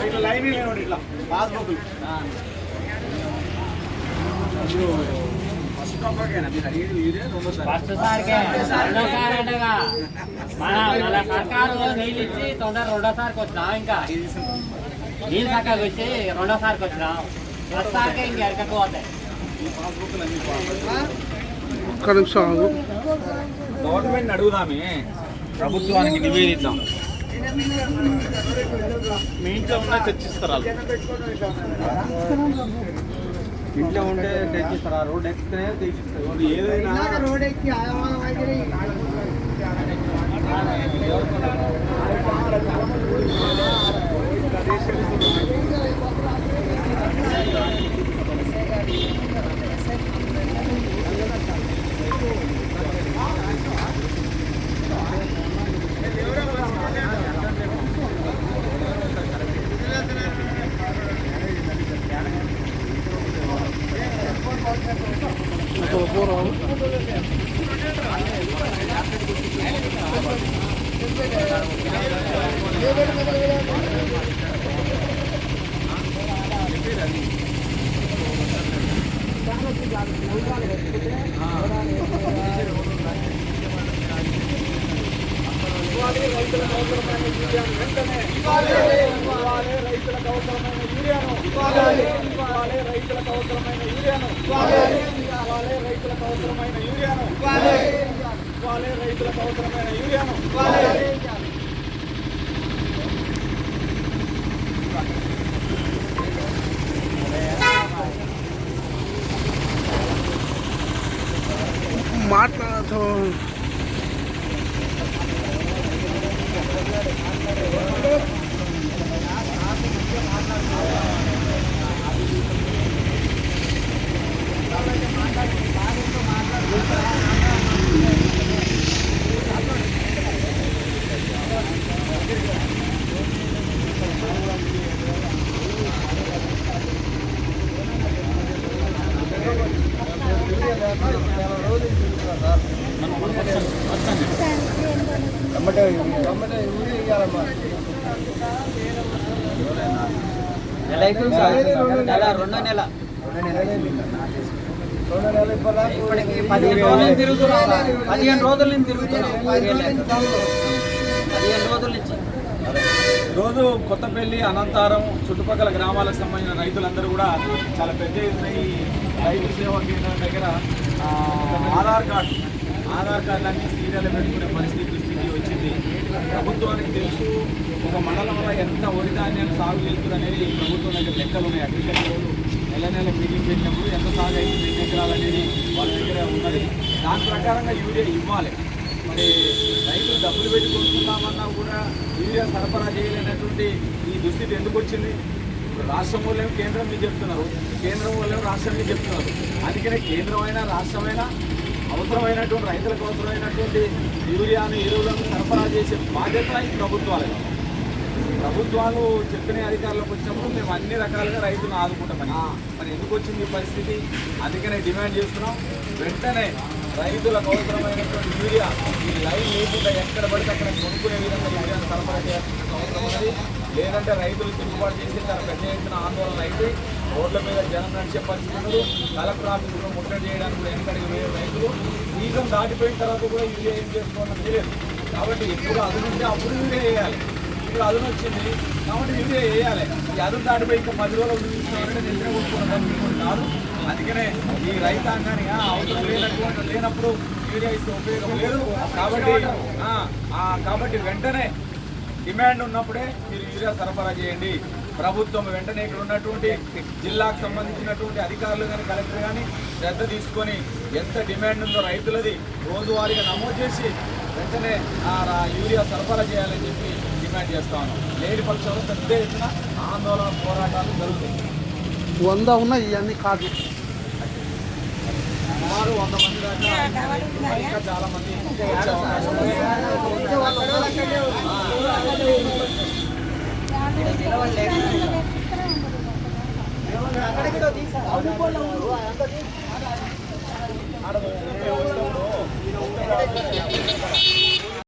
ఇట్లా లైన్ లేవండి ఇట్లా పాస్బుక్ సర్కారు నీళ్ళు ఇచ్చి రెండోసారికి వచ్చినాం. ఇంకా నీళ్ళు చక్కగా వచ్చి రెండోసారికి వచ్చినాం. ఫస్ట్సారికే ఇంక ఎడకపోతాయి. గవర్నమెంట్ అడుగుదామే, ప్రభుత్వానికి నివేదిద్దాం. మీ ఇంట్లో ఉంటే తెచ్చిస్తారా? ఇంట్లో ఉంటే తెచ్చిస్తారా? రోడ్ ఎక్కితే తెచ్చిస్తారు. ఏదైనా రోడ్ ఎక్కి రైతులకు అవసరమైన యూరియాను వెంటనే ఇవ్వాలి. రైతులకు అవసరమైన యూరియాను ఇవ్వాలి. రైతులకు అవసరమైన యూరియాను ఇవ్వాలి. రైతులకు అవసరమైన యూరియాను ఇవ్వాలి. రైతులకు అవసరమైన యూరియాను ఇవ్వాలి. మాట్లాడదు రెండో నెల ఇప్పటికి 15 రోజులు తిరుగుతున్నాం. 15 రోజుల నుంచి తిరుగుతున్నాం. 15 రోజుల నుంచి రోజు కొత్తపల్లి, అనంతారం చుట్టుపక్కల గ్రామాలకు సంబంధించిన రైతులందరూ కూడా చాలా పెద్ద ఎత్తున ఈ రైతు సేవా కేంద్రం దగ్గర ఆధార్ కార్డులన్నీ సీరియల్ పెట్టుకునే పరిస్థితి వచ్చింది. ప్రభుత్వానికి తెలుసు ఒక మండలంలో ఎంత వరి ధాన్యాన్ని సాగు చేస్తుంది అనేది ప్రభుత్వం దగ్గర లెక్కలు ఉన్నాయి. అగ్రికల్చర్ నెల మీటింగ్ పెట్టినప్పుడు ఎంత సాగు అయింది, 2 ఎకరాలు అనేది వాళ్ళ దగ్గర ఉన్నది. దాని ప్రకారంగా యూరియా ఇవ్వాలి. మరి రైతులు డబ్బులు పెట్టి కొనుక్కుందామన్నా కూడా యూరియా సరఫరా చేయలేనటువంటి ఈ దుస్థితి ఎందుకు వచ్చింది? రాష్ట్రం వాళ్ళేమో కేంద్రం మీద చెప్తున్నారు, కేంద్రం వాళ్ళేమో రాష్ట్రం మీద చెప్తున్నారు. అందుకనే కేంద్రమైనా రాష్ట్రమైనా అవసరమైనటువంటి రైతులకు అవసరమైనటువంటి యూరియాను, ఎరువులను సరఫరా చేసే బాధ్యత ఈ ప్రభుత్వాలు చెప్పిన అధికారులకు వచ్చినప్పుడు మేము అన్ని రకాలుగా రైతులను ఆదుకుంటామని. మరి ఎందుకు వచ్చింది ఈ పరిస్థితి? అందుకనే డిమాండ్ చేస్తున్నాం. వెంటనే రైతులకు అవసరమైనటువంటి యూరియా ఈ లైన్ లేకుండా ఎక్కడ పడితే అక్కడ కొనుక్కునే విధంగా యూరియాను సరఫరా చేయాల్సిన అవసరం ఉన్నది. లేదంటే రైతులు తిరుగుబాటు చేసి చాలా పెద్ద ఎత్తున ఆందోళన అయితే రోడ్ల మీద జనం నడిచే పరిస్థితులు, కలెక్టర్ ఆఫీసులో ముట్టడి చేయడానికి కూడా వెనకడికి వేరే రైతులు సీజన్ దాటిపోయిన తర్వాత కూడా యూరియా ఏం చేసుకోవాలని తెలియదు. కాబట్టి ఎప్పుడు అదునుంటే అప్పుడు యూరియా వేయాలి. ఇప్పుడు అదును వచ్చింది కాబట్టి యూరియా వేయాలి. ఈ అదును దాటిపోయి ఇంకా 10 రోజులు చూపిస్తామంటే నిద్ర కొట్టుకోవడం కాదు. అందుకనే ఈ రైతాంగానికి అవసరం లేనప్పుడు యూరియా ఇస్తే ఉపయోగం లేదు. కాబట్టి వెంటనే డిమాండ్ ఉన్నప్పుడే మీరు యూరియా సరఫరా చేయండి. ప్రభుత్వం వెంటనే ఇక్కడ ఉన్నటువంటి జిల్లాకు సంబంధించినటువంటి అధికారులు కానీ కలెక్టర్ కానీ శ్రద్ధ తీసుకొని ఎంత డిమాండ్ ఉందో రైతులది రోజువారీగా నమోదు చేసి వెంటనే యూరియా సరఫరా చేయాలని చెప్పి డిమాండ్ చేస్తా ఉన్నాం. లేని పక్షంలో పెద్ద ఎత్తున ఆందోళన పోరాటాలు జరుగుతాయి. 100 ఉన్నాయి, ఇవన్నీ కాదు. సుమారు 100 మంది దాకా ఇంకా చాలా మంది వచ్చే అవకాశం ఉంది.